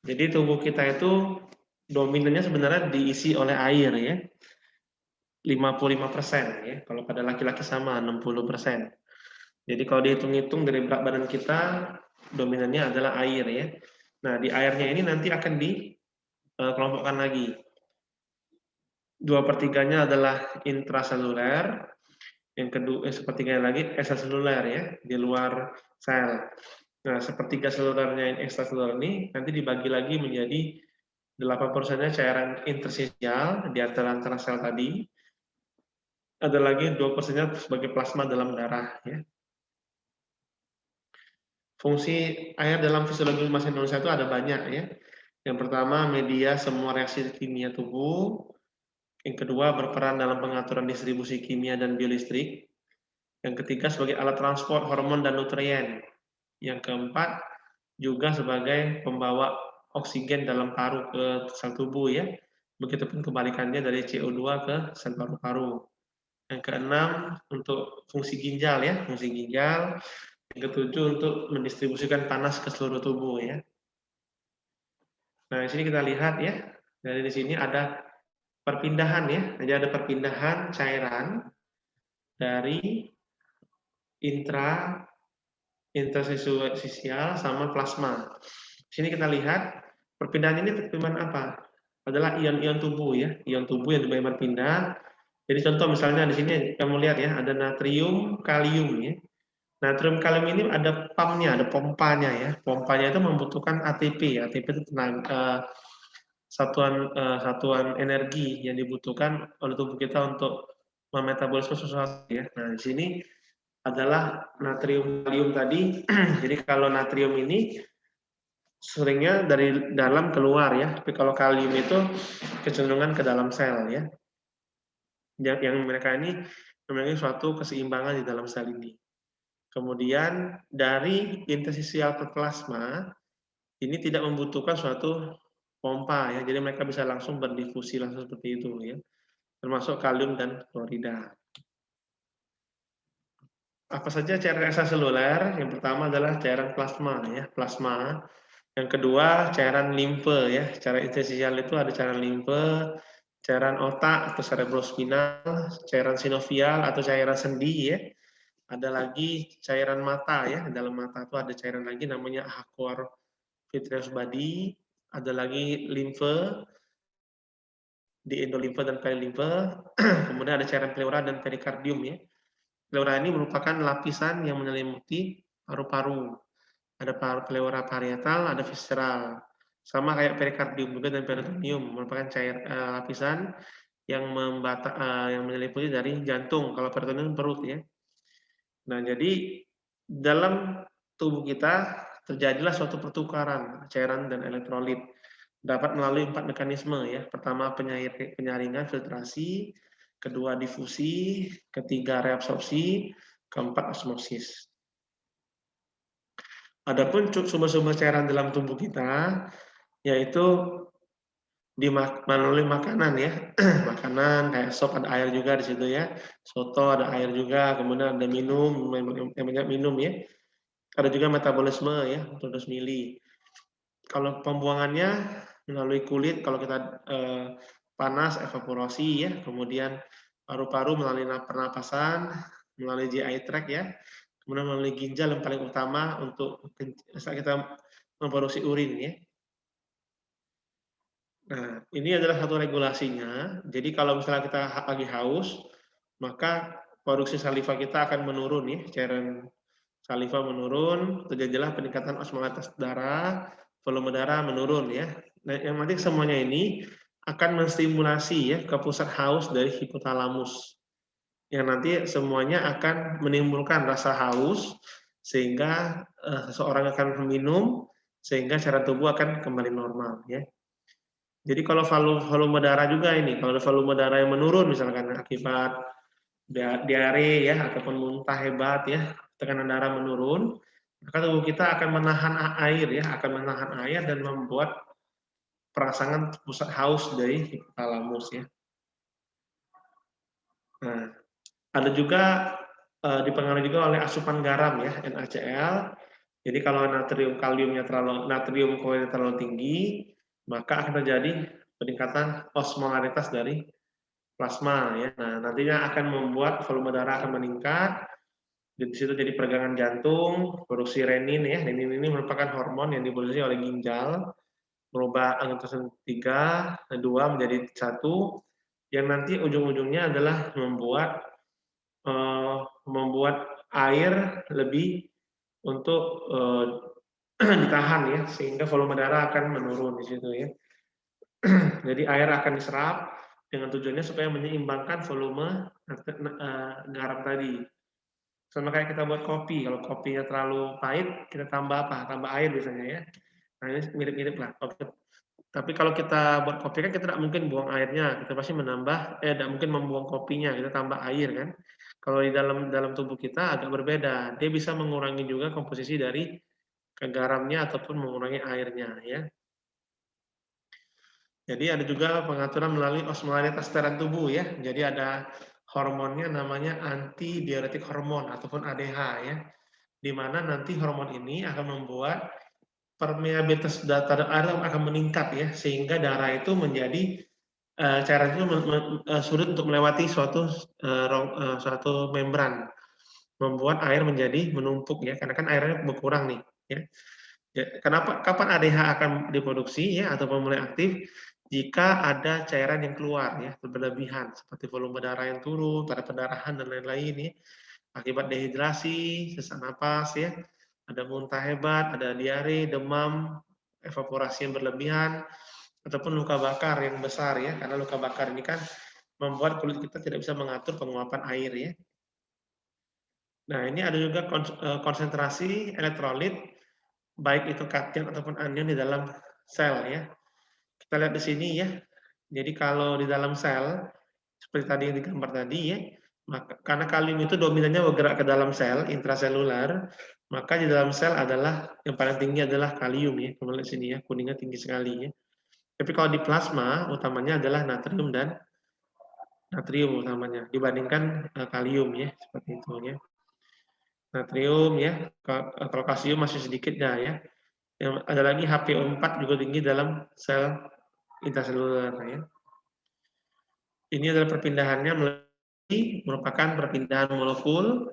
Jadi tubuh kita itu dominannya sebenarnya diisi oleh air ya, 55% ya. Kalau pada laki-laki sama 60%. Jadi kalau dihitung-hitung dari berat badan kita, dominannya adalah air ya. Nah, di airnya ini nanti akan dikelompokkan lagi. 2/3-nya adalah intraseluler, yang kedua sepertiganya lagi ekstraseluler ya, di luar sel. Nah, sepertiga selulernya yang ekstraseluler ini nanti dibagi lagi menjadi 8%-nya cairan interstisial di antara sel tadi. Ada lagi 2%-nya sebagai plasma dalam darah ya. Fungsi air dalam fisiologi manusia Indonesia itu ada banyak ya. Yang pertama, media semua reaksi kimia tubuh. Yang kedua, berperan dalam pengaturan distribusi kimia dan biolistrik. Yang ketiga, sebagai alat transport hormon dan nutrien. Yang keempat, juga sebagai pembawa oksigen dalam paru ke sel tubuh ya. Begitupun kebalikannya dari CO2 ke sel paru-paru. Yang keenam, untuk fungsi ginjal ya, fungsi ginjal. Yang ketujuh, untuk mendistribusikan panas ke seluruh tubuh ya. Nah, di sini kita lihat ya, dari di sini ada perpindahan ya, jadi ada perpindahan cairan dari interstisial sama plasma. Di sini kita lihat perpindahan ini perpindahan apa? Adalah ion-ion tubuh ya, ion tubuh yang berpindah. Jadi contoh misalnya di sini kamu lihat ya, ada natrium, kalium ya. Natrium kalium ini ada pumpnya, ada pompanya ya. Pompanya itu membutuhkan ATP. ATP itu satuan energi yang dibutuhkan oleh tubuh kita untuk memetabolisme sesuatu ya. Nah, di sini adalah natrium kalium tadi. Jadi kalau natrium ini seringnya dari dalam keluar ya, tapi kalau kalium itu kecenderungan ke dalam sel ya. Yang mereka ini memiliki suatu keseimbangan di dalam sel ini. Kemudian dari interstisial ke plasma ini tidak membutuhkan suatu pompa ya, jadi mereka bisa langsung berdifusi langsung seperti itu ya, termasuk kalium dan klorida. Apa saja cairan ekstraseluler? Yang pertama adalah cairan plasma ya, plasma. Yang kedua cairan limfe ya, cairan interstisial itu ada cairan limfe, cairan otak atau cerebrospinal, cairan sinovial atau cairan sendi ya. Ada lagi cairan mata ya, dalam mata itu ada cairan lagi namanya aqueous vitreous body, ada lagi limfe di endolimfe dan perilimfe, kemudian ada cairan pleura dan perikardium ya. Pleura ini merupakan lapisan yang menyelimuti paru-paru. Ada pleura parietal, ada visceral. Sama kayak perikardium juga dan peritoneum merupakan lapisan yang yang menyelimuti dari jantung. Kalau peritoneum perut ya. Nah, jadi dalam tubuh kita terjadilah suatu pertukaran cairan dan elektrolit. Dapat melalui 4 mekanisme ya. Pertama penyaringan filtrasi, kedua difusi, ketiga reabsorpsi, keempat osmosis. Adapun sumber-sumber cairan dalam tubuh kita yaitu melalui makanan ya. Makanan kayak sop ada air juga di situ ya. Soto ada air juga, kemudian ada minum, yang banyak minum ya. Ada juga metabolisme ya, produksi mili. Kalau pembuangannya melalui kulit, kalau kita panas, evaporasi ya, kemudian paru-paru melalui pernapasan, melalui GI tract ya, kemudian melalui ginjal yang paling utama untuk saat kita memproduksi urin ya. Nah, ini adalah satu regulasinya. Jadi kalau misalnya kita lagi haus, maka produksi saliva kita akan menurun ya, cairan saliva menurun, terjadilah peningkatan osmolatas darah, volume darah menurun ya. Nah, yang nanti semuanya ini akan menstimulasi ya ke pusat haus dari hipotalamus. Yang nanti semuanya akan menimbulkan rasa haus sehingga seseorang akan meminum sehingga cara tubuh akan kembali normal ya. Jadi kalau volume darah juga ini, kalau volume darah yang menurun misalkan akibat diare ya ataupun muntah hebat ya, tekanan darah menurun, maka tubuh kita akan menahan air ya, akan menahan air dan membuat perasangan pusat haus dari hipotalamus ya. Nah, ada juga dipengaruhi juga oleh asupan garam ya, NaCl. Jadi kalau natrium kloridnya terlalu tinggi, maka akan terjadi peningkatan osmolaritas dari plasma ya. Nah, nantinya akan membuat volume darah akan meningkat. Di situ jadi peregangan jantung, produksi renin ya. Renin ini merupakan hormon yang diproduksi oleh ginjal, merubah angiotensin 3, 2 menjadi 1, yang nanti ujung-ujungnya adalah membuat air lebih untuk ditahan ya, sehingga volume darah akan menurun di situ ya. Jadi air akan diserap dengan tujuannya supaya menyeimbangkan volume garam tadi. Sama kayak kita buat kopi, kalau kopinya terlalu pahit, kita tambah apa? Tambah air biasanya ya. Nah ini mirip-mirip lah. Tapi kalau kita buat kopi kan kita tidak mungkin buang airnya, kita pasti tidak mungkin membuang kopinya, kita tambah air kan. Kalau di dalam tubuh kita agak berbeda, dia bisa mengurangi juga komposisi dari garamnya ataupun mengurangi airnya ya. Jadi ada juga pengaturan melalui osmolaritas cairan tubuh ya. Jadi ada hormonnya namanya antidiuretik hormon ataupun ADH ya. Di mana nanti hormon ini akan membuat permeabilitas darah akan meningkat ya, sehingga darah itu menjadi cairan itu sulit untuk melewati suatu membran, membuat air menjadi menumpuk ya, karena kan airnya berkurang nih ya. Kapan ADH akan diproduksi ya atau mulai aktif? Jika ada cairan yang keluar ya berlebihan seperti volume darah yang turun, pada pendarahan dan lain-lain ya, akibat dehidrasi, sesak napas ya, ada muntah hebat, ada diare, demam, evaporasi yang berlebihan, ataupun luka bakar yang besar ya, karena luka bakar ini kan membuat kulit kita tidak bisa mengatur penguapan air ya. Nah ini ada juga konsentrasi elektrolit, baik itu kation ataupun anion di dalam sel ya. Kita lihat di sini ya. Jadi kalau di dalam sel, seperti tadi yang digambar tadi ya, maka karena kalium itu dominannya bergerak ke dalam sel intraselular, maka di dalam sel adalah yang paling tinggi adalah kalium ya. Kamu lihat sini ya, kuningnya tinggi sekali ya. Tapi kalau di plasma utamanya adalah natrium dan natrium utamanya dibandingkan kalium ya, seperti itu ya. Natrium ya, kalau kalsium masih sedikit ya. Yang ada lagi HPO4 juga tinggi dalam sel intraseluler ya. Ini adalah perpindahannya merupakan perpindahan molekul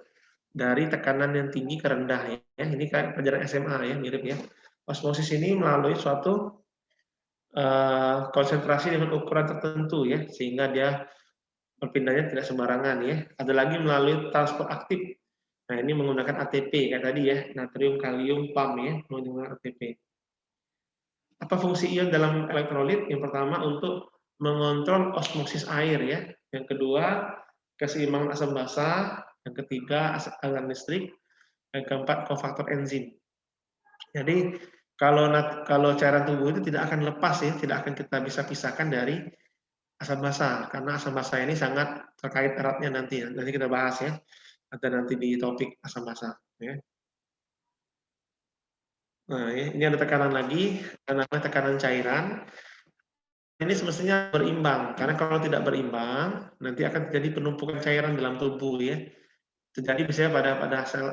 dari tekanan yang tinggi ke rendah ya. Ini kayak pelajaran SMA ya, mirip ya. Osmosis ini melalui suatu konsentrasi dengan ukuran tertentu ya, sehingga dia perpindahnya tidak sembarangan ya. Ada lagi melalui transport aktif. Nah, ini menggunakan ATP kayak tadi ya, natrium, kalium, PAM ya, menggunakan ATP. Apa fungsi ion dalam elektrolit? Yang pertama untuk mengontrol osmosis air ya. Yang kedua, keseimbangan asam basa. Yang ketiga, aliran listrik. Yang keempat, kofaktor enzim. Jadi kalau cairan tubuh itu tidak akan lepas ya, tidak akan kita bisa pisahkan dari asam basa, karena asam basa ini sangat terkait eratnya nanti kita bahas ya, ada nanti di topik asam basa ya. Nah ini ada tekanan lagi, namanya tekanan cairan. Ini semestinya berimbang, karena kalau tidak berimbang nanti akan terjadi penumpukan cairan dalam tubuh ya. Terjadi biasanya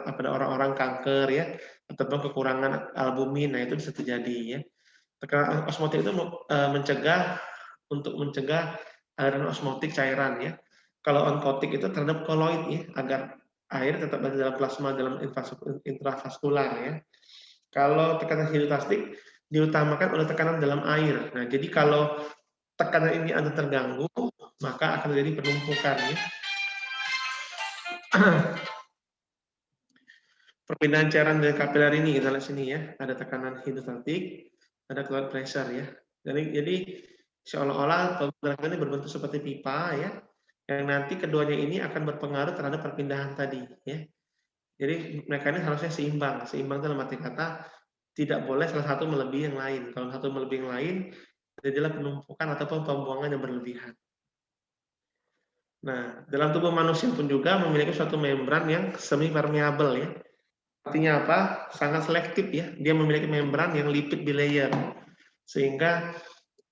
pada orang-orang kanker ya, ataupun kekurangan albumin, nah itu bisa terjadi ya. Tekanan osmotik itu mencegah aliran osmotik cairan ya. Kalau onkotik itu terhadap koloid ya, agar air tetap ada dalam plasma dalam intravaskular ya. Kalau tekanan hidrostatik diutamakan oleh tekanan dalam air. Nah, jadi kalau tekanan ini ada terganggu, maka akan terjadi penumpukan ya. Perpindahan cairan dari kapiler ini kita lihat sini ya, ada tekanan hidrostatik, ada cloud pressure ya. Jadi seolah-olah darah ini berbentuk seperti pipa ya, yang nanti keduanya ini akan berpengaruh terhadap perpindahan tadi ya. Jadi mereka ini harusnya seimbang. Seimbang dalam arti kata tidak boleh salah satu melebihi yang lain. Kalau satu melebihi yang lain, terjadilah penumpukan ataupun pembuangan yang berlebihan. Nah, dalam tubuh manusia pun juga memiliki suatu membran yang semi permeable ya. Artinya apa? Sangat selektif ya. Dia memiliki membran yang lipid bilayer. Sehingga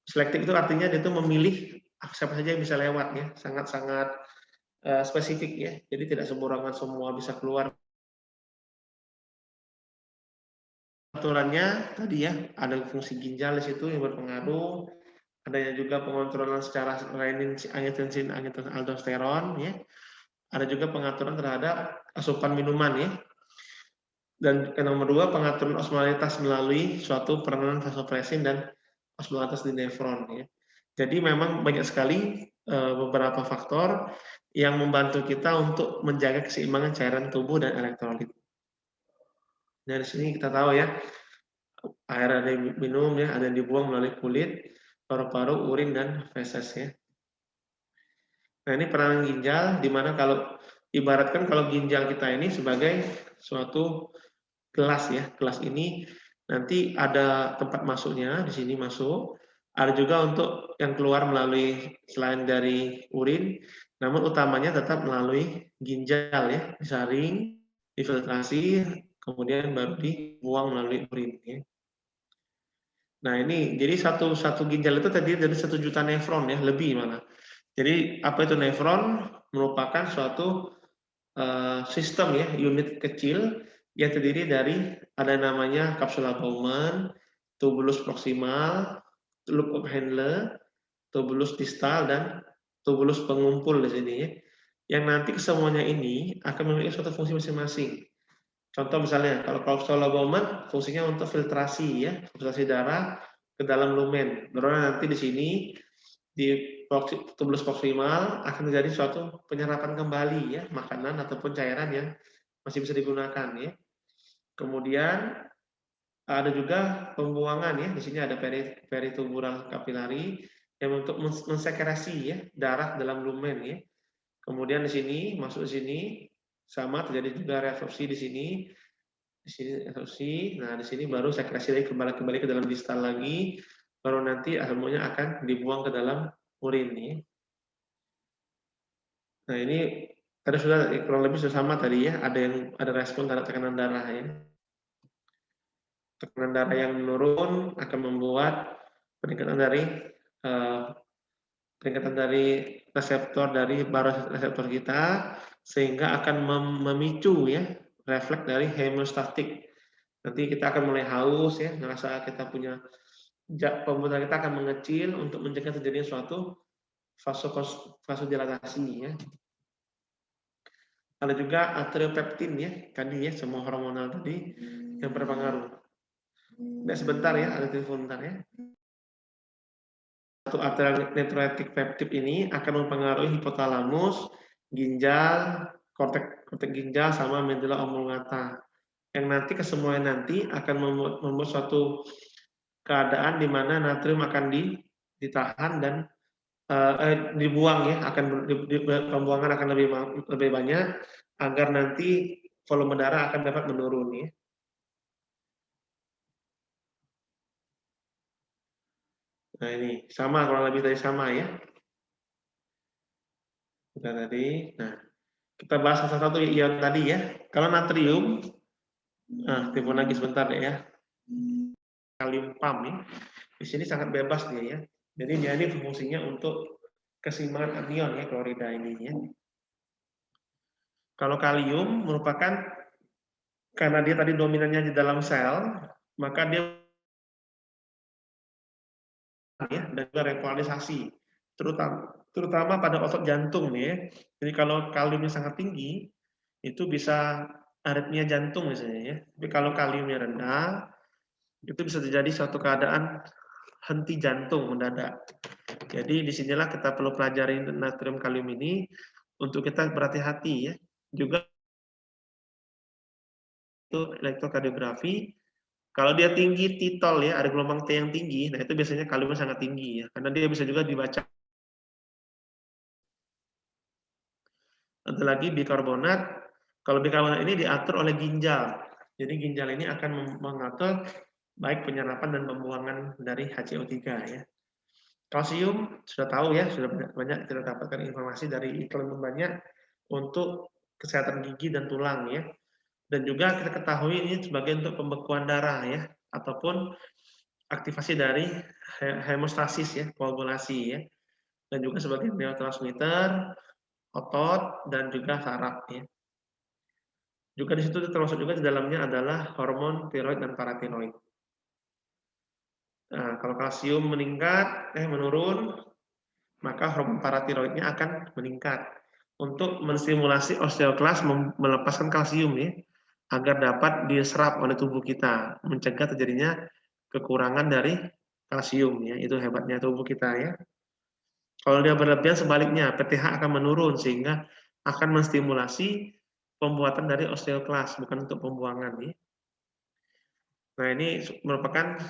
selektif itu artinya dia itu memilih siapa saja yang bisa lewat ya. Sangat-sangat spesifik ya. Jadi tidak sembarangan semua bisa keluar aturannya tadi ya, ada fungsi ginjal di situ yang berpengaruh, adanya juga pengontrolan secara renin, angiotensin, aldosteron ya. Ada juga pengaturan terhadap asupan minuman ya. Dan yang nomor 2 pengaturan osmolitas melalui suatu peranan vasopresin dan osmolitas di nefron ya. Jadi memang banyak sekali beberapa faktor yang membantu kita untuk menjaga keseimbangan cairan tubuh dan elektrolit. Dari sini kita tahu ya, air ada yang minum ya, ada yang dibuang melalui kulit, paru-paru, urin dan feses ya. Nah, ini peranan ginjal di mana kalau ibaratkan kalau ginjal kita ini sebagai suatu gelas ya. Gelas ini nanti ada tempat masuknya, di sini masuk. Ada juga untuk yang keluar melalui selain dari urin, namun utamanya tetap melalui ginjal ya, disaring, difiltrasi, kemudian baru dibuang melalui urin ya. Nah, ini jadi satu ginjal itu tadi dari 1 juta nefron ya, lebih malah. Jadi apa itu nefron? Merupakan suatu sistem ya, unit kecil yang terdiri dari ada namanya capsula Bowman, tubulus proximal, loop of Henle, tubulus distal dan tubulus pengumpul di sini ya. Yang nanti kesemuanya ini akan memiliki suatu fungsi masing-masing. Contoh misalnya kalau capsula Bowman fungsinya untuk filtrasi ya, filtrasi darah ke dalam lumen. Baru nanti di sini di tubulus proximal akan terjadi suatu penyerapan kembali ya makanan ataupun cairan yang masih bisa digunakan ya. Kemudian ada juga pembuangan ya, di sini ada peritubural kapilari yang untuk mensekresi ya darah dalam lumen ya. Kemudian di sini masuk di sini sama terjadi juga reabsorpsi di sini reabsorpsi. Nah di sini baru sekresi lagi kembali ke dalam distal lagi, baru nanti semuanya akan dibuang ke dalam urin ya. Nah ini tadi sudah kurang lebih sudah sama tadi ya, ada respon terhadap tekanan darah ya. Tekanan darah yang menurun akan membuat peningkatan dari reseptor dari reseptor kita sehingga akan memicu ya refleks dari hemostatik. Nanti kita akan mulai haus ya, ngerasa kita punya pembuatan kita akan mengecil untuk mencegah terjadinya suatu vasodilatasi ya. Ada juga atriopeptin ya, tadi ya semua hormonal tadi yang berpengaruh. Nah, sebentar ya, ada telepon bentar ya. Satu atrial peptid ini akan mempengaruhi hipotalamus, ginjal, korteks ginjal sama medulla oblongata. Yang nanti kesemuanya nanti akan membuat suatu keadaan di mana natrium akan ditahan dan dibuang ya, pembuangan akan lebih banyak agar nanti volume darah akan dapat menurun ya. Nah ini sama kurang lebih tadi sama ya. Kita tadi, nah kita bahas satu-satu ion tadi ya. Kalau natrium, nah telepon lagi sebentar deh ya. Kalium pam ya. Di sini sangat bebas dia ya. Jadi dia ini fungsinya untuk keseimbangan anion ya klorida ini ya. Kalau kalium merupakan karena dia tadi dominannya di dalam sel, maka dia ya dan juga repolarisasi, terutama pada otot jantung nih ya. Jadi kalau kaliumnya sangat tinggi, itu bisa aritmia jantung misalnya ya. Tapi kalau kaliumnya rendah, itu bisa terjadi suatu keadaan henti jantung mendadak. Jadi disinilah kita perlu pelajari natrium kalium ini untuk kita berhati-hati ya. Juga itu elektrokardiografi. Kalau dia tinggi titol ya, ada gelombang T yang tinggi, nah itu biasanya kaliumnya sangat tinggi ya, karena dia bisa juga dibaca. Ada lagi bikarbonat. Kalau bikarbonat ini diatur oleh ginjal. Jadi ginjal ini akan mengatur baik penyerapan dan pembuangan dari HCO3 ya. Kalsium sudah tahu ya, sudah banyak kita dapatkan informasi dari iklan banyak untuk kesehatan gigi dan tulang ya. Dan juga kita ketahui ini sebagai untuk pembekuan darah ya, ataupun aktivasi dari hemostasis ya, koagulasi ya. Dan juga sebagai neurotransmitter, otot, dan juga saraf ya. Juga di situ termasuk juga di dalamnya adalah hormon tiroid dan paratiroid. Nah, kalau kalsium menurun, maka hormon paratiroidnya akan meningkat untuk menstimulasi osteoklas melepaskan kalsium ya, agar dapat diserap oleh tubuh kita, mencegah terjadinya kekurangan dari kalsium ya. Itu hebatnya tubuh kita ya. Kalau dia berlebihan sebaliknya, PTH akan menurun sehingga akan menstimulasi pembuatan dari osteoklas, bukan untuk pembuangan ya. Nah, ini merupakan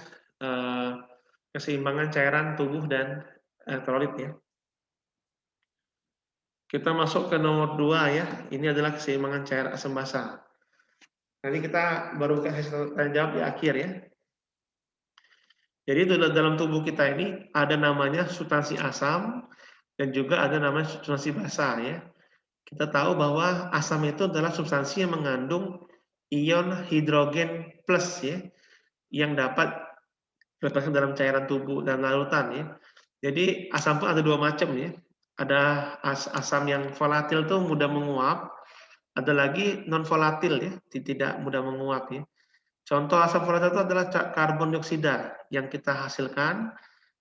keseimbangan cairan tubuh dan elektrolit ya. Kita masuk ke nomor 2 ya. Ini adalah keseimbangan cair asam basa. Nanti kita baru kasih tanya jawab di akhir ya. Jadi dalam tubuh kita ini ada namanya substansi asam dan juga ada namanya substansi basa ya. Kita tahu bahwa asam itu adalah substansi yang mengandung ion hidrogen plus ya, yang dapat dilepaskan dalam cairan tubuh dan larutan ya. Jadi asam pun ada dua macam ya. Ada asam yang volatil tuh mudah menguap, ada lagi non volatil ya, tidak mudah menguap ya. Contoh asam volatil itu adalah karbon dioksida yang kita hasilkan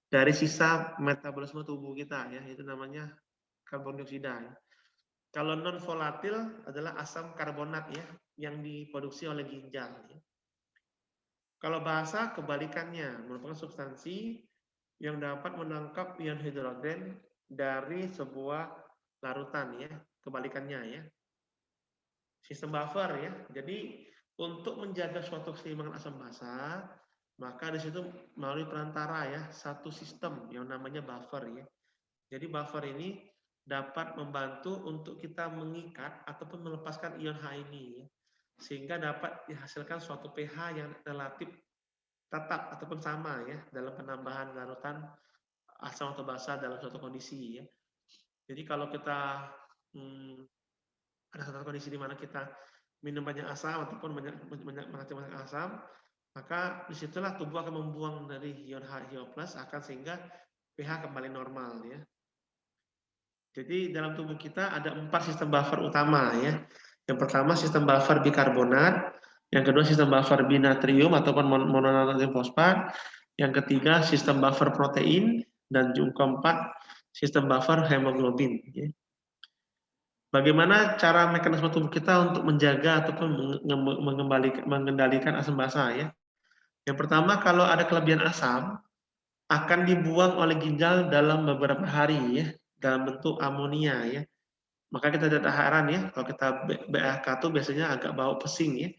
dari sisa metabolisme tubuh kita ya, itu namanya karbon dioksida ya. Kalau non volatil adalah asam karbonat ya, yang diproduksi oleh ginjal ya. Kalau basa kebalikannya, merupakan substansi yang dapat menangkap ion hidrogen dari sebuah larutan ya, kebalikannya ya. Sistem buffer ya. Jadi untuk menjaga suatu keseimbangan asam basa, maka di situ melalui perantara ya, satu sistem yang namanya buffer ya. Jadi buffer ini dapat membantu untuk kita mengikat ataupun melepaskan ion H ini ya, sehingga dapat dihasilkan suatu pH yang relatif tetap ataupun sama ya dalam penambahan larutan asam atau basa dalam suatu kondisi ya. Jadi kalau kita ada satu kondisi di mana kita minum banyak asam ataupun banyak asam, maka disitulah tubuh akan membuang dari ion H2+ akan sehingga pH kembali normal ya. Jadi dalam tubuh kita ada 4 sistem buffer utama ya. Yang pertama sistem buffer bikarbonat, yang kedua sistem buffer binatrium ataupun mononatrium fosfat, yang ketiga sistem buffer protein, dan yang keempat sistem buffer hemoglobin. Ya. Bagaimana cara mekanisme tubuh kita untuk menjaga ataupun mengendalikan asam basa ya? Yang pertama, kalau ada kelebihan asam, akan dibuang oleh ginjal dalam beberapa hari ya, dalam bentuk amonia ya. Maka kita tidak heran ya, kalau kita BAK itu biasanya agak bau pesing ya.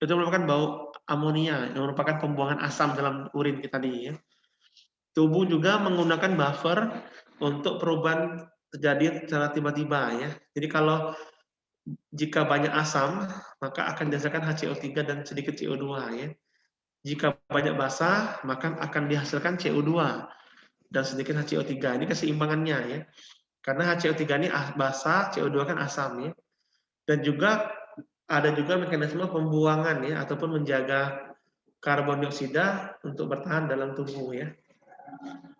Itu merupakan bau amonia, yang merupakan pembuangan asam dalam urin kita tadi ya. Tubuh juga menggunakan buffer untuk perubahan terjadi secara tiba-tiba ya. Jadi kalau jika banyak asam, maka akan dihasilkan HCO3 dan sedikit CO2 ya. Jika banyak basa, maka akan dihasilkan CO2 dan sedikit HCO3. Ini keseimbangannya ya. Karena HCO3 ini basa, CO2 kan asam ya. Dan juga ada juga mekanisme pembuangan ya, ataupun menjaga karbon dioksida untuk bertahan dalam tubuh ya.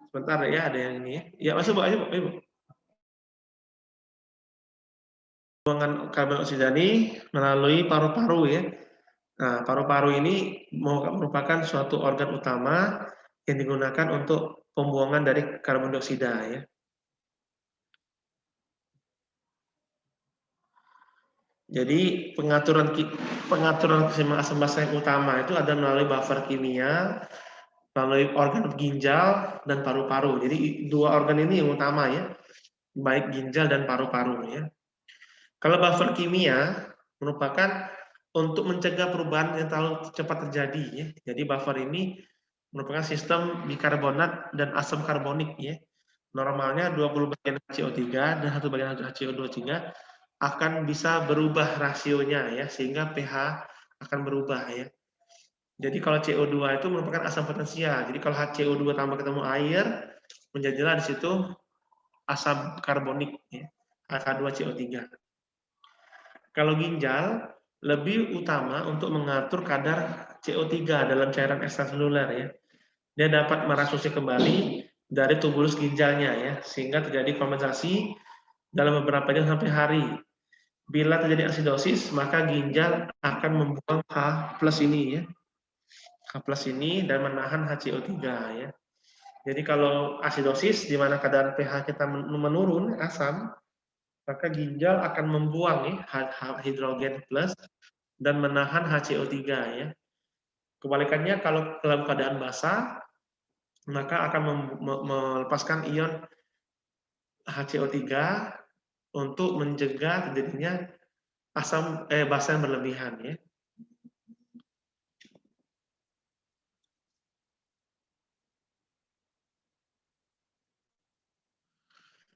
Sebentar ya, ada yang ini ya. Ya, masuk Bu, ayo Bu. Pembuangan karbon dioksida ini melalui paru-paru ya. Nah, paru-paru ini merupakan suatu organ utama yang digunakan untuk pembuangan dari karbon dioksida ya. Jadi pengaturan keseimbangan asam basa yang utama itu ada melalui buffer kimia, melalui organ ginjal dan paru-paru. Jadi dua organ ini yang utama ya, baik ginjal dan paru-paru ya. Kalau buffer kimia merupakan untuk mencegah perubahan yang terlalu cepat terjadi ya. Jadi buffer ini merupakan sistem bikarbonat dan asam karbonik ya. Normalnya 20 bagian HCO3 dan 1 bagian HCO2 akan bisa berubah rasionya ya, sehingga pH akan berubah ya. Jadi kalau CO2 itu merupakan asam potensial. Jadi kalau HCO2 tambah ketemu air, menjadilah di situ asam karbonik ya, H2CO3. Kalau ginjal lebih utama untuk mengatur kadar CO3 dalam cairan ekstraseluler ya. Dia dapat merasuki kembali dari tubulus ginjalnya ya, sehingga terjadi kompensasi dalam beberapa jam sampai hari. Bila terjadi asidosis, maka ginjal akan membuang H plus ini ya. H plus ini dan menahan HCO3 ya. Jadi kalau asidosis di mana kadar pH kita menurun asam, maka ginjal akan membuang ya hidrogen plus dan menahan HCO3 ya. Kebalikannya kalau dalam keadaan basah, maka akan melepaskan ion HCO3 untuk mencegah terjadinya basa yang berlebihan ya.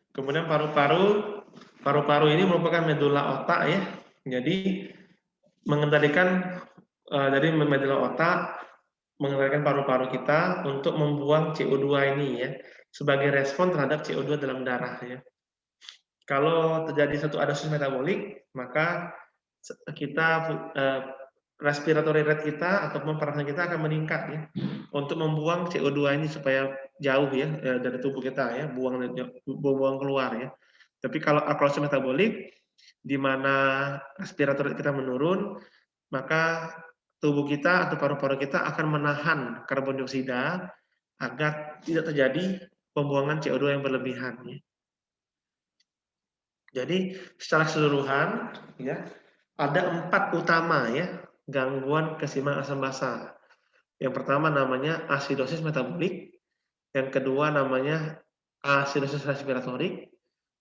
Kemudian paru-paru ini merupakan medula otak ya. Jadi mengendalikan dari medula otak mengendalikan paru-paru kita untuk membuang CO2 ini ya sebagai respon terhadap CO2 dalam darah ya. Kalau terjadi satu adosis metabolik, maka kita respiratory rate kita ataupun pernafasan kita akan meningkat ya untuk membuang CO2 ini supaya jauh ya dari tubuh kita ya, buang keluar ya. Tapi kalau alkalosis metabolik di mana respiratory kita menurun, maka tubuh kita atau paru-paru kita akan menahan karbon dioksida agar tidak terjadi pembuangan CO2 yang berlebihan ya. Jadi secara keseluruhan ya ada 4 utama ya gangguan keseimbangan asam basa. Yang pertama namanya asidosis metabolik, yang kedua namanya asidosis respiratorik,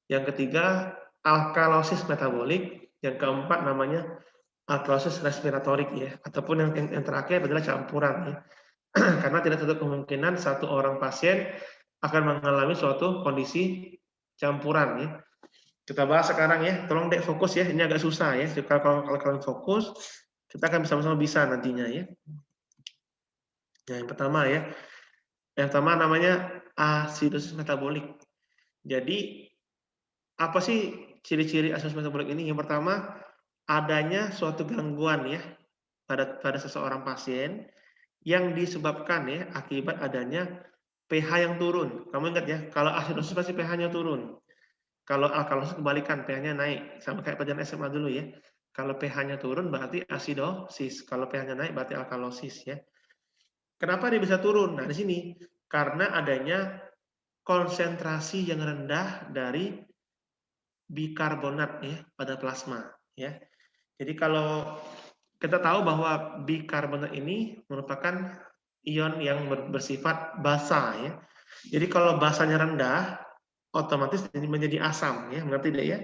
yang ketiga alkalosis metabolik, yang keempat namanya alkalosis respiratorik ya, ataupun yang terakhir adalah campuran ya. Karena tidak tertutup kemungkinan satu orang pasien akan mengalami suatu kondisi campuran ya. Kita bahas sekarang ya, tolong Dek fokus ya, ini agak susah ya. Kalau kalian fokus, kita akan bersama-sama bisa nantinya ya. Yang pertama ya, yang pertama namanya asidosis metabolik. Jadi apa sih ciri-ciri asidosis metabolik ini? Yang pertama adanya suatu gangguan ya pada seseorang pasien yang disebabkan ya akibat adanya pH yang turun. Kamu ingat ya, kalau asidosis pasti pH-nya turun. Kalau alkalosis kebalikan, pH-nya naik. Sama kayak pelajaran SMA dulu ya. Kalau pH-nya turun berarti asidosis. Kalau pH-nya naik berarti alkalosis ya. Kenapa dia bisa turun? Nah, di sini karena adanya konsentrasi yang rendah dari bikarbonat ya pada plasma ya. Jadi kalau kita tahu bahwa bikarbonat ini merupakan ion yang bersifat basa ya. Jadi kalau basanya rendah, otomatis menjadi asam ya, mengerti tidak ya?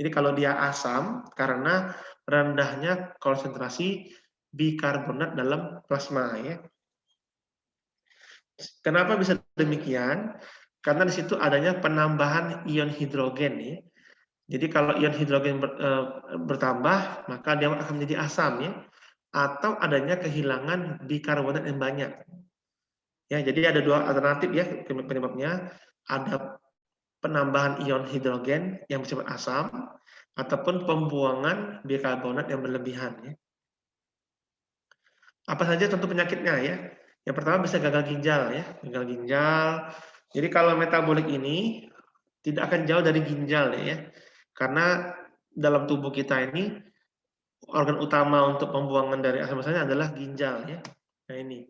Jadi kalau dia asam karena rendahnya konsentrasi bikarbonat dalam plasma ya. Kenapa bisa demikian? Karena di situ adanya penambahan ion hidrogen ya. Jadi kalau ion hidrogen bertambah, maka dia akan menjadi asam ya. Atau adanya kehilangan bikarbonat yang banyak. Ya, jadi ada dua alternatif ya penyebabnya. Ada penambahan ion hidrogen yang bersifat asam ataupun pembuangan bikarbonat yang berlebihan ya. Apa saja contoh penyakitnya ya? Yang pertama bisa gagal ginjal ya, gagal ginjal. Jadi kalau metabolik ini tidak akan jauh dari ginjal ya. Karena dalam tubuh kita ini organ utama untuk pembuangan dari asam basanya adalah ginjal ya. Nah ini.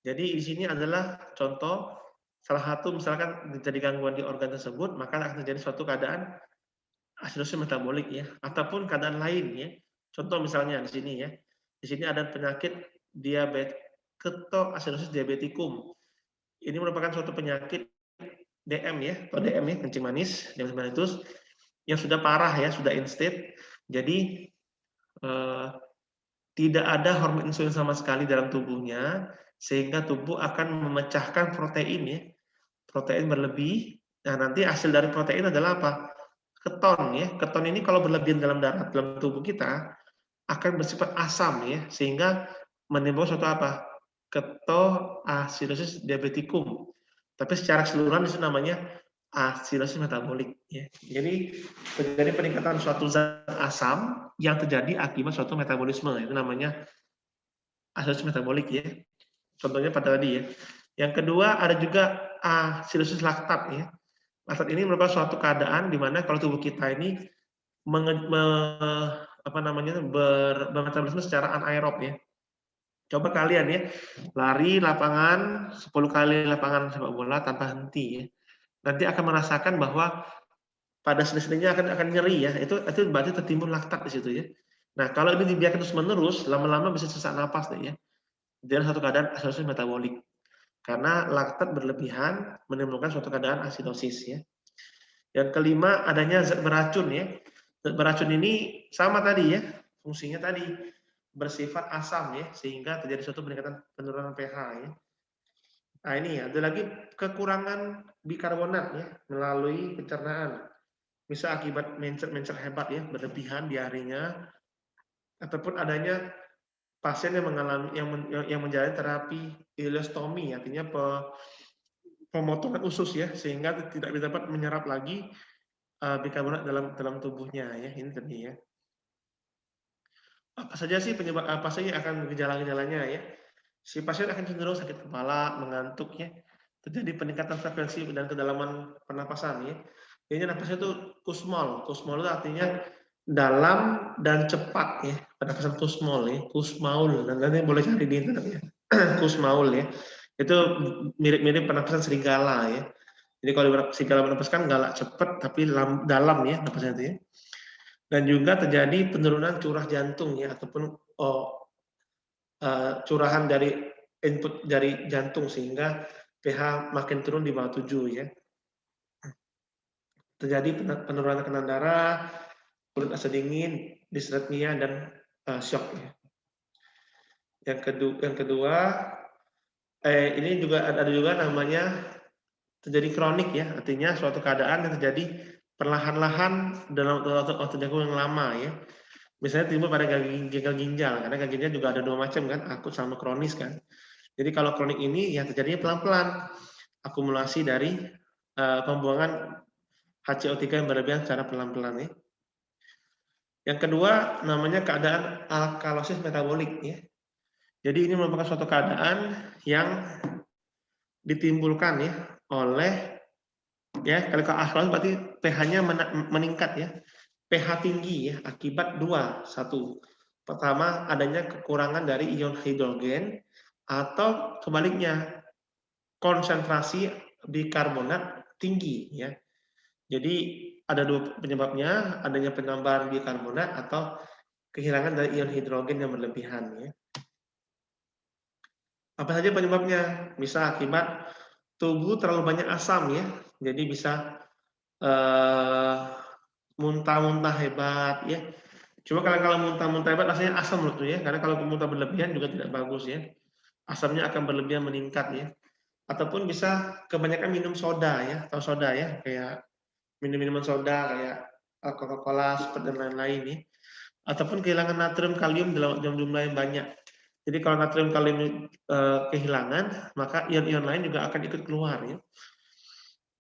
Jadi di sini adalah contoh salah satu misalkan terjadi gangguan di organ tersebut, maka akan terjadi suatu keadaan asidosis metabolik ya, ataupun keadaan lain ya. Contoh misalnya di sini ya. Di sini ada penyakit diabetes ketoasidosis diabetikum. Ini merupakan suatu penyakit DM ya, atau DM ya, kencing manis, diabetes mellitus yang sudah parah ya, sudah end stage. Jadi tidak ada hormon insulin sama sekali dalam tubuhnya, sehingga tubuh akan memecahkan protein ya, protein berlebih. Nah nanti hasil dari protein adalah apa? Keton ya. Keton ini kalau berlebihan dalam darah dalam tubuh kita akan bersifat asam ya, sehingga menimbulkan suatu apa? Ketoasidosis diabetikum. Tapi secara keseluruhan itu namanya asidosis metabolik ya. Jadi terjadi peningkatan suatu zat asam yang terjadi akibat suatu metabolisme, itu namanya asidosis metabolik ya. Contohnya pada tadi ya. Yang kedua ada juga asidosis laktat ya. Laktat ini merupakan suatu keadaan di mana kalau tubuh kita ini bermetabolisme secara anaerob ya. Coba kalian ya, lari lapangan 10 kali lapangan sepak bola tanpa henti ya. Nanti akan merasakan bahwa pada sendi-sendinya akan nyeri ya. Itu berarti tertimbun laktat di situ ya. Nah, kalau ini dibiarkan terus-menerus, lama-lama bisa sesak napas nih ya. Dia satu keadaan asidosis metabolik. Karena laktat berlebihan menimbulkan suatu keadaan asidosis ya. Yang kelima, adanya zat beracun ya. Zat beracun ini sama tadi ya, fungsinya tadi bersifat asam ya, sehingga terjadi suatu peningkatan penurunan pH ya. Nah ini ada lagi kekurangan bikarbonat ya melalui pencernaan. Bisa akibat mencer hebat ya, berlebihan diarenya, ataupun adanya pasien yang mengalami yang menjalani terapi ileostomi, artinya pemotongan usus ya, sehingga tidak dapat menyerap lagi bikarbonat dalam tubuhnya ya. Ini tadi ya. Apa saja sih penyebab, apa saja akan gejala-gejalanya ya? Si pasien akan cenderung sakit kepala, mengantuk ya, terjadi peningkatan frekuensi dan kedalaman pernapasan ya. Jadinya napasnya itu kusmol. Kusmol itu artinya dalam dan cepat ya. Pernapasan kusmol ya, kusmaul. Dan nanti boleh cari di internet ya. Kusmaul ya. Itu mirip-mirip pernapasan serigala ya. Jadi kalau serigala menapaskan galak cepat tapi dalam ya napasnya itu ya. Dan juga terjadi penurunan curah jantung ya, ataupun curahan dari input dari jantung sehingga pH makin turun di bawah 7 ya. Terjadi penurunan tekanan darah, kulit asa dingin, disrepnia dan shock ya. Yang kedua ini juga ada juga namanya terjadi kronik ya, artinya suatu keadaan yang terjadi perlahan-lahan dalam waktu yang lama ya. Misalnya timbul pada gagal ginjal, karena gagal ginjal juga ada dua macam kan, akut sama kronis kan. Jadi kalau kronik ini ya terjadinya pelan-pelan, akumulasi dari pembuangan HCO3 yang berlebihan secara pelan-pelan ya. Yang kedua namanya keadaan alkalosis metabolik ya. Jadi ini merupakan suatu keadaan yang ditimbulkan ya oleh ya, kalau alkalosis berarti pH-nya meningkat ya. pH tinggi ya akibat satu. Pertama adanya kekurangan dari ion hidrogen atau kebaliknya konsentrasi bikarbonat tinggi ya. Jadi ada dua penyebabnya, adanya penambahan bikarbonat atau kehilangan dari ion hidrogen yang berlebihan ya. Apa saja penyebabnya? Bisa akibat tubuh terlalu banyak asam ya. Jadi bisa muntah-muntah hebat ya. Cuma kalau muntah-muntah hebat rasanya asam menurut ya, karena kalau muntah berlebihan juga tidak bagus ya. Asamnya akan berlebihan meningkat ya. Ataupun bisa kebanyakan minum soda ya, atau soda ya, kayak minum-minuman soda kayak Coca-Cola, Sprite dan lain-lain ya. Ataupun kehilangan natrium kalium dalam jumlah yang banyak. Jadi kalau natrium kalium kehilangan, maka ion-ion lain juga akan ikut keluar ya.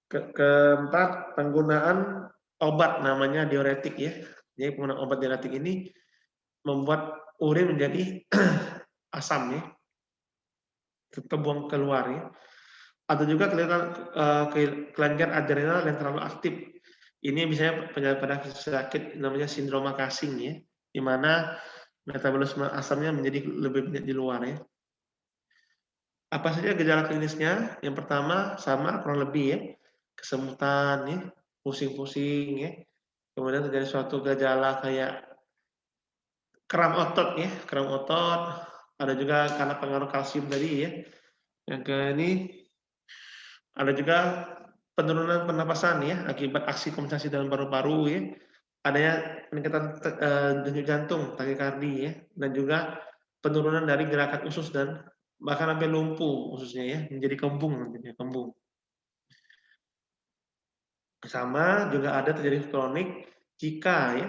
Keempat, penggunaan obat namanya diuretik ya. Jadi penggunaan obat diuretik ini membuat urin menjadi asam ya, terbuang keluar ya. Atau juga kelenjar adrenal yang terlalu aktif. Ini misalnya pada sakit namanya sindroma Cushing ya, di mana metabolisme asamnya menjadi lebih banyak di luar ya. Apa saja gejala klinisnya? Yang pertama sama kurang lebih ya, kesemutan ya, pusing-pusing ya. Kemudian terjadi suatu gejala kayak kram otot ya, kram otot. Ada juga karena pengaruh kalsium tadi ya. Yang ke ini ada juga penurunan pernapasan ya akibat aksi kompensasi dalam paru-paru ya. Adanya peningkatan denyut jantung, takikardi ya, dan juga penurunan dari gerakan usus dan bahkan sampai lumpuh ususnya ya, menjadi kembung nantinya, kembung. Sama juga ada terjadi kronik jika ya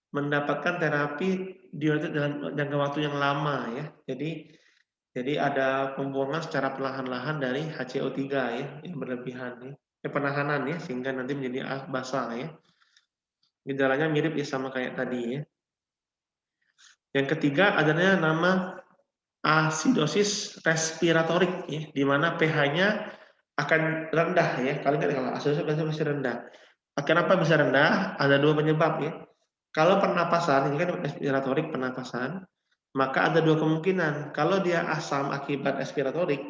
mendapatkan terapi diuretik dalam jangka waktu yang lama ya. Jadi ada pembuangan secara perlahan-lahan dari HCO3 ya yang berlebihan ya. Penahanan ya sehingga nanti menjadi basal ya. Gejalanya mirip ya sama kayak tadi ya. Yang ketiga adanya nama asidosis respiratorik ya, di mana pH-nya akan rendah ya. Kalau asidosis pasti rendah. Kenapa bisa rendah? Ada dua penyebab ya. Kalau pernapasan, ini kan expiratorik pernapasan, maka ada dua kemungkinan. Kalau dia asam akibat expiratorik,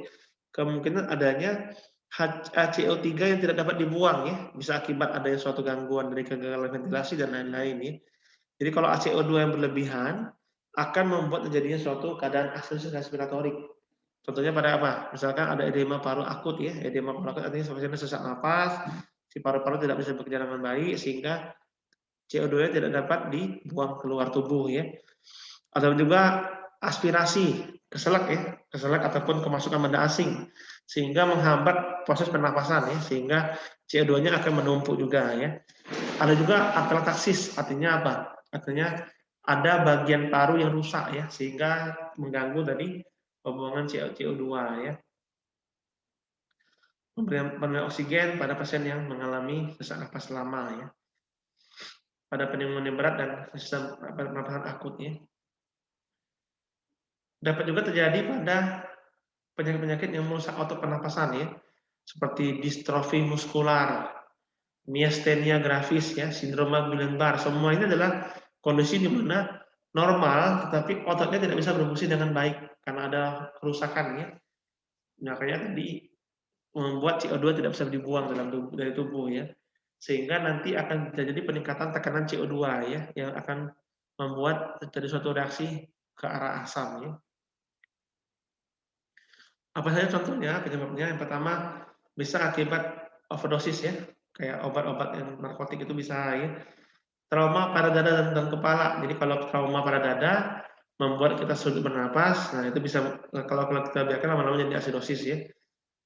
kemungkinan adanya HCO3 yang tidak dapat dibuang ya, bisa akibat adanya suatu gangguan dari kegagalan ventilasi dan lain-lain ya. Jadi kalau HCO2 yang berlebihan akan membuat terjadinya suatu keadaan asistosis respiratorik. Contohnya pada apa? Misalkan ada edema paru akut ya, edema paru akut artinya pasiennya sesak napas, si paru-paru tidak bisa bekerja dengan baik sehingga CO2-nya tidak dapat dibuang keluar tubuh ya. Atau juga aspirasi, keselak ya, keselak ataupun kemasukan benda asing sehingga menghambat proses pernapasan ya, sehingga CO2-nya akan menumpuk juga ya. Ada juga atelektasis, artinya apa? Artinya ada bagian paru yang rusak ya, sehingga mengganggu dari pembuangan CO2 ya. Pemberian oksigen pada pasien yang mengalami sesak napas lama ya. Pada pneumonia berat dan sistem pernapasan akut ya. Dapat juga terjadi pada penyakit-penyakit yang merusak otot pernapasan ya, seperti distrofi muskular, miastenia gravis ya, sindroma Guillain-Barré. Semua ini adalah kondisi di mana normal tetapi ototnya tidak bisa berfungsi dengan baik karena ada kerusakan ya. Makanya tadi membuat CO2 tidak bisa dibuang dari tubuh ya. Sehingga nanti akan terjadi peningkatan tekanan CO2 ya yang akan membuat terjadi suatu reaksi ke arah asam ya. Apa saja contohnya penyebabnya? Yang pertama bisa akibat overdosis ya, kayak obat-obat yang narkotik itu bisa ya. Trauma pada dada dan kepala. Jadi kalau trauma pada dada membuat kita sulit bernapas, nah itu bisa kalau kita biarkan lama-lama jadi asidosis ya.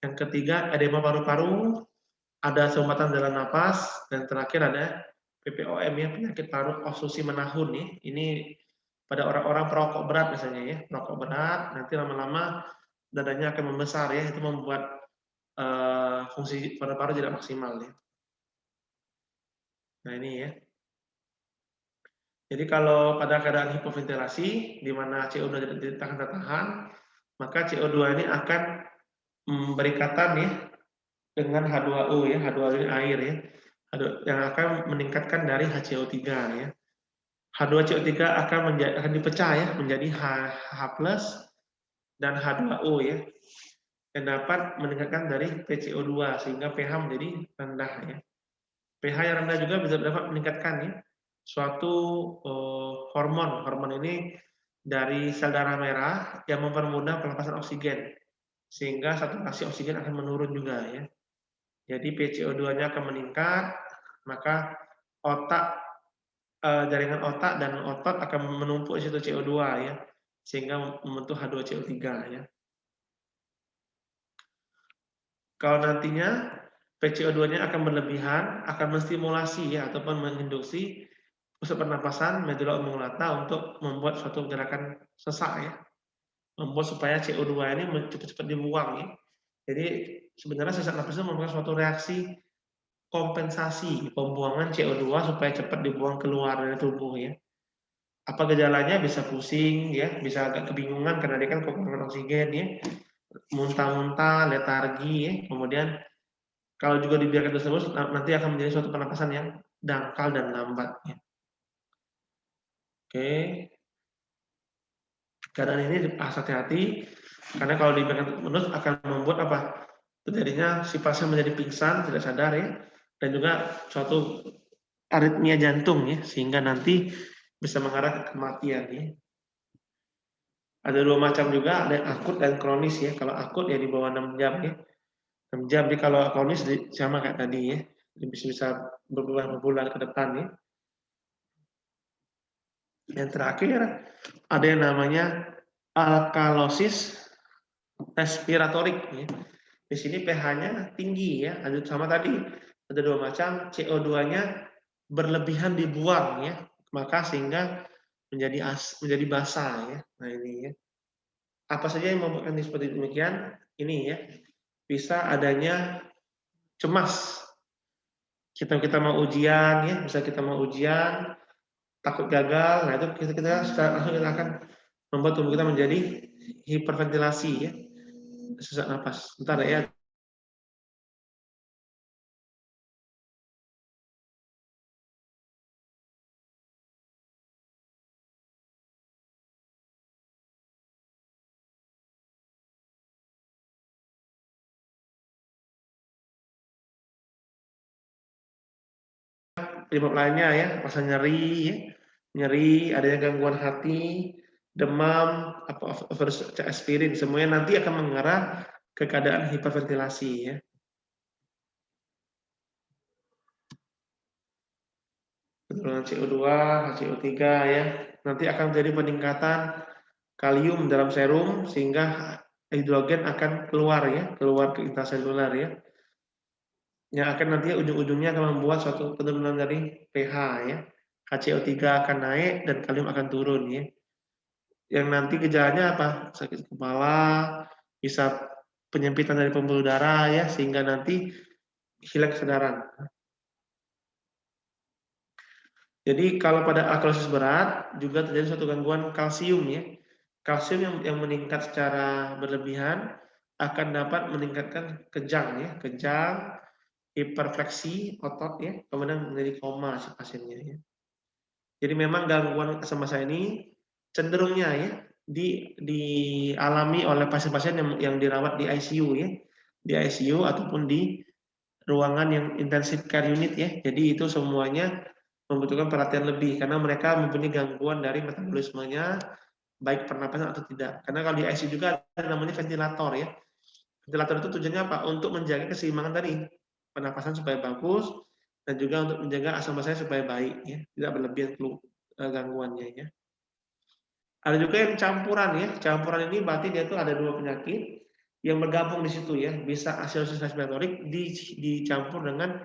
Yang ketiga edema paru-paru, ada sumbatan jalan napas, dan terakhir ada PPOM ya, penyakit paru obstruksi menahun nih. Ini pada orang-orang perokok berat misalnya ya, perokok berat nanti lama-lama dadanya akan membesar ya, itu membuat fungsi paru-paru tidak maksimal ya. Nah ini ya. Jadi kalau pada keadaan hipoventilasi, di mana CO2 tidak tertahan, maka CO2 ini akan berikatan ya dengan H2O ya, H2O ini air ya, yang akan meningkatkan dari HCO3 ya. H2CO3 akan dipecah ya menjadi H plus dan H2O ya, yang dapat meningkatkan dari PCO2 sehingga pH menjadi rendah ya. pH yang rendah juga bisa dapat meningkatkan ya suatu hormon. Hormon ini dari sel darah merah yang mempermudah pelepasan oksigen sehingga saturasi oksigen akan menurun juga ya. Jadi PCO2-nya akan meningkat, maka jaringan otak dan otot akan menumpuk di situ CO2 ya, sehingga membentuk H2CO3 ya. Kalau nantinya PCO2-nya akan berlebihan, akan menstimulasi ya ataupun menginduksi pusat pernapasan medula oblongata untuk membuat suatu gerakan sesak ya, membuat supaya CO2 ini cepat-cepat dibuang ya. Jadi sebenarnya sesak napas itu merupakan suatu reaksi kompensasi pembuangan CO2 supaya cepat dibuang keluar dari tubuh ya. Apa gejalanya? Bisa pusing ya, bisa agak kebingungan karena dia kan kekurangan oksigen ya, muntah-muntah, letargi ya. Kemudian kalau juga dibiarkan terus nanti akan menjadi suatu pernapasan yang dangkal dan lambat ya. Oke. Keadaan ini harus hati-hati karena kalau dibiarkan terus akan membuat apa? Terjadinya si pasien menjadi pingsan, tidak sadar ya, dan juga suatu aritmia jantung ya, sehingga nanti bisa mengarah ke kematian ya. Ada dua macam juga, ada yang akut dan kronis ya. Kalau akut ya di bawah 6 jam ya. 6 jam, jadi kalau kronis sama kayak tadi ya. Bisa berbulan-bulan ke depan ya. Yang terakhir ada yang namanya alkalosis respiratorik ya. Di sini pH-nya tinggi ya. Ada sama tadi, ada dua macam, CO2-nya berlebihan dibuang ya. Maka sehingga menjadi basah ya. Nah ini ya. Apa saja yang membuatkan seperti demikian? Ini ya. Bisa adanya cemas. Kita mau ujian ya, bisa kita mau ujian, takut gagal. Nah, itu kita secara langsung kita akan membuat tubuh kita menjadi hiperventilasi ya. Sesak napas. Bentar ya. penyebab lainnya ya, rasa nyeri, ya. Nyeri, adanya gangguan hati, demam, aspirin, semuanya nanti akan mengarah ke keadaan hiperventilasi ya. Penurunan CO2, HCO3 ya. Nanti akan terjadi peningkatan kalium dalam serum sehingga hidrogen akan keluar ya, keluar ke intraseluler ya. Yang akan nanti ujung-ujungnya akan membuat suatu penurunan dari pH ya. HCO3 akan naik dan kalium akan turun ya. Yang nanti gejalanya apa? Sakit kepala, bisa penyempitan dari pembuluh darah ya, sehingga nanti hilang kesadaran. Jadi kalau pada alkalosis berat juga terjadi suatu gangguan kalsium ya. Kalsium yang meningkat secara berlebihan akan dapat meningkatkan kejang ya, kejang, hiperfleksi otot ya, kemudian menjadi koma si pasiennya ya. Jadi memang gangguan asam basa ini cenderungnya ya dialami oleh pasien-pasien yang dirawat di ICU ya, di ICU ataupun di ruangan yang intensive care unit ya. Jadi itu semuanya membutuhkan perhatian lebih karena mereka mempunyai gangguan dari metabolismenya, baik pernapasan atau tidak. Karena kalau di ICU juga ada namanya ventilator ya. Ventilator itu tujuannya apa? Untuk menjaga keseimbangan tadi, pernapasan supaya bagus dan juga untuk menjaga asam basanya supaya baik ya, tidak berlebihan gangguannya ya. Ada juga yang campuran ya. Campuran ini berarti dia itu ada dua penyakit yang bergabung di situ ya. Bisa acidosis respiratorik dicampur dengan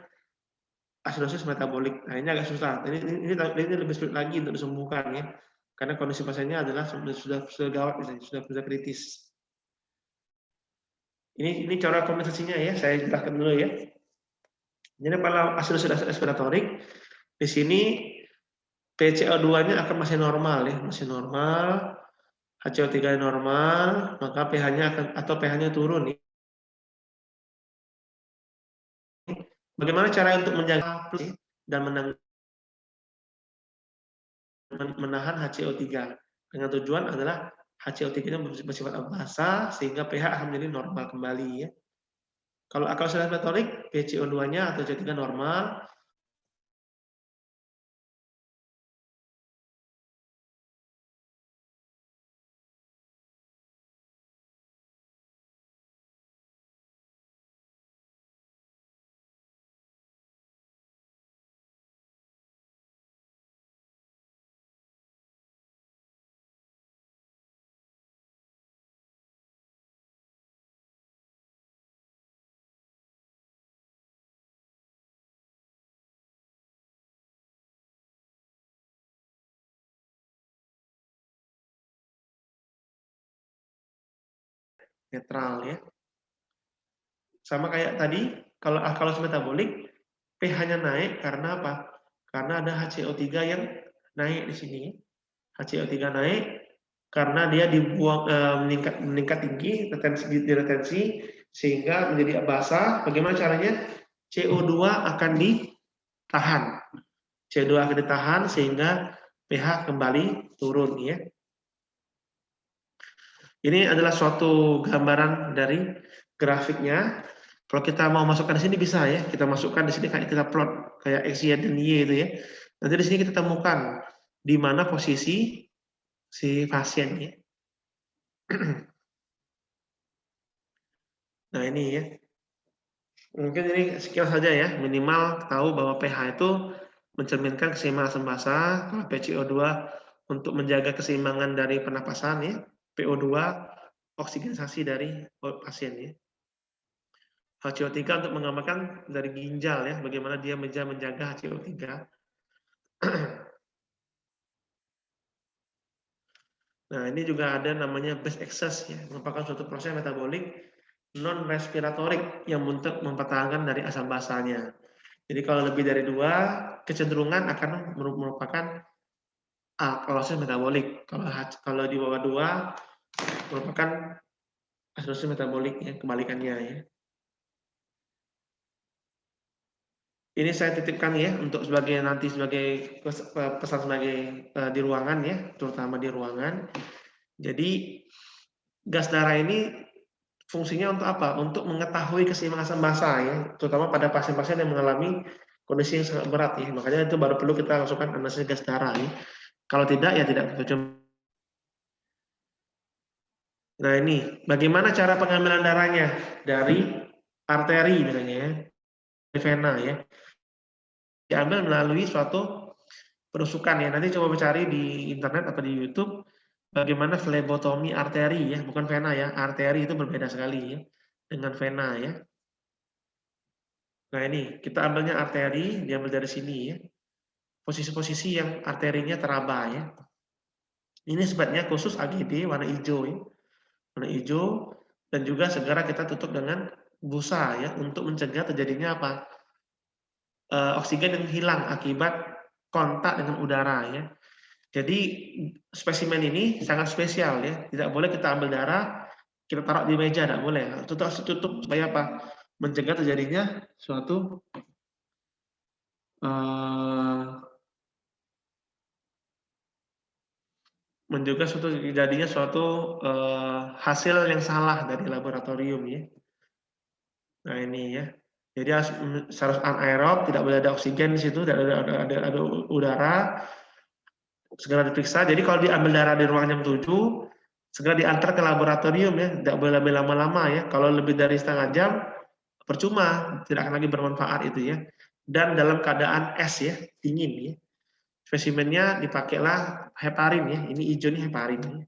acidosis metabolik. Nah, ini agak susah. Ini lebih sulit lagi untuk disembuhkan ya. Karena kondisi pasiennya adalah sudah gawat, sudah kritis. Ini cara kompensasinya ya. Saya jelaskan dulu ya. Jadi pada acidosis respiratorik di sini PCO2-nya akan masih normal ya, masih normal. HCO3 normal, maka pH-nya akan atau pH-nya turun. Bagaimana cara untuk menjaga dan menahan HCO3? Dengan tujuan adalah HCO3-nya bersifat basa sehingga pH akan menjadi normal kembali ya. Kalau alkalosis respiratorik, PCO2-nya atau HCO3 normal, netral ya. Sama kayak tadi, kalau alkalosis metabolik, pH-nya naik karena apa? Karena ada HCO3 yang naik di sini. HCO3 naik karena dia dibuang meningkat tinggi, retensi sehingga menjadi basah. Bagaimana caranya? CO2 akan ditahan. CO2 akan ditahan sehingga pH kembali turun ya. Ini adalah suatu gambaran dari grafiknya. Kalau kita mau masukkan di sini bisa ya, kita masukkan di sini kayak kita plot kayak X, Y, dan Y itu ya. Nanti di sini kita temukan di mana posisi si pasien ya. Nah ini ya. Mungkin ini sekian saja ya, minimal tahu bahwa pH itu mencerminkan keseimbangan asam basa, kalau PCO2 untuk menjaga keseimbangan dari pernapasan ya, PO2 oksigenisasi dari pasien ya. HCO3 untuk menggambarkan dari ginjal ya, bagaimana dia menjaga HCO3. Nah, ini juga ada namanya base excess ya, merupakan suatu proses metabolik non respiratorik yang untuk mempertahankan dari asam basanya. Jadi kalau lebih dari 2, kecenderungan akan merupakan alkalosis metabolik. Kalau di bawah 2 merupakan acidosis metabolik ya, kebalikannya ya. Ini saya titipkan ya untuk sebagai pesan sebagai di ruangan ya, terutama di ruangan. Jadi gas darah ini fungsinya untuk apa? Untuk mengetahui keseimbangan asam basa ya, terutama pada pasien-pasien yang mengalami kondisi yang sangat berat ya. Makanya itu baru perlu kita langsungkan analisis gas darah ya. Kalau tidak ya tidak cocok. Nah ini, bagaimana cara pengambilan darahnya? Dari arteri misalnya ya, dari vena ya. Diambil melalui suatu perusukan ya. Nanti coba cari di internet atau di YouTube bagaimana flebotomi arteri ya, bukan vena ya. Arteri itu berbeda sekali ya dengan vena ya. Nah ini, kita ambilnya arteri, diambil dari sini ya. Posisi-posisi yang arterinya teraba ya. Ini sebabnya khusus AGD warna hijau ya. Warna hijau dan juga segera kita tutup dengan busa ya untuk mencegah terjadinya apa? Oksigen yang hilang akibat kontak dengan udara ya. Jadi spesimen ini sangat spesial ya. Tidak boleh kita ambil darah, kita taruh di meja, tidak boleh. Tutup supaya apa? Mencegah terjadinya suatu jadinya suatu hasil yang salah dari laboratorium ya. Nah ini ya. Jadi harus anaerob, tidak boleh ada oksigen di situ, tidak ada udara. Segera diperiksa. Jadi kalau diambil darah di ruang jam 7, segera diantar ke laboratorium ya. Tidak boleh lebih lama-lama ya. Kalau lebih dari setengah jam, percuma, tidak akan lagi bermanfaat itu ya. Dan dalam keadaan es ya, dingin ya. Spesimennya dipakailah heparin ya. Ini hijau ini heparin ya.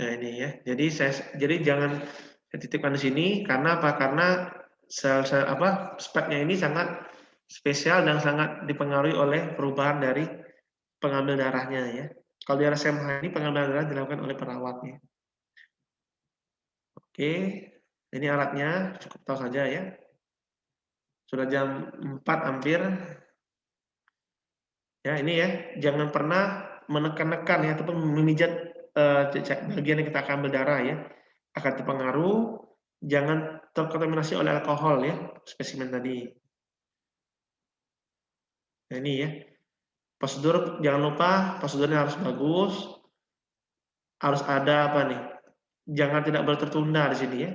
Nah ini ya, jadi jangan saya titipkan di sini karena apa? Karena sel-sel speknya ini sangat spesial dan sangat dipengaruhi oleh perubahan dari pengambil darahnya ya. Kalau di RSMH ini pengambilan darah dilakukan oleh perawatnya. Oke, ini alatnya cukup tahu saja ya. Sudah jam 4 hampir. Ya ini ya, jangan pernah menekan-nekan ya ataupun memijat bagian yang kita akan ambil darah ya. Akan terpengaruh, jangan terkontaminasi oleh alkohol ya, spesimen tadi. Nah ini ya, prosedur jangan lupa prosedurnya harus bagus, harus ada apa nih? Jangan tidak boleh tertunda di sini ya,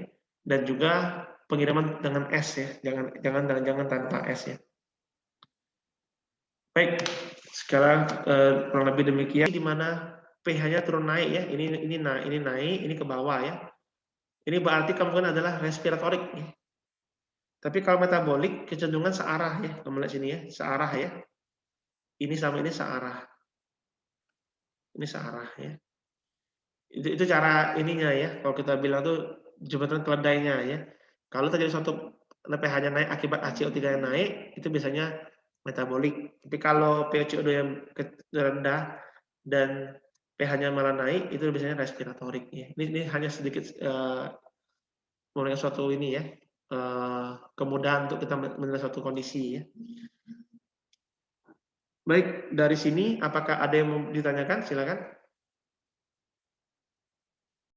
dan juga pengiriman dengan es ya, jangan tanpa es ya. Baik, sekarang kurang lebih demikian. Di mana pH-nya turun naik ya, ini naik, ini ke bawah ya. Ini berarti kemungkinan adalah respiratorik. Ya. Tapi kalau metabolik kecenderungan searah ya, kamu lihat sini ya, searah ya. Ini sama ini searah. Ini searah ya. Itu cara ininya ya. Kalau kita bilang tuh jembatan keledainya ya. Kalau terjadi suatu pH-nya naik akibat HCO3 yang naik, itu biasanya metabolik. Tapi kalau PaCO2 yang rendah dan pH-nya malah naik, itu biasanya respiratorik ya. Ini hanya sedikit memberikan suatu ini ya. Kemudahan untuk kita menilai suatu kondisi ya. Baik, dari sini apakah ada yang mau ditanyakan? Silakan.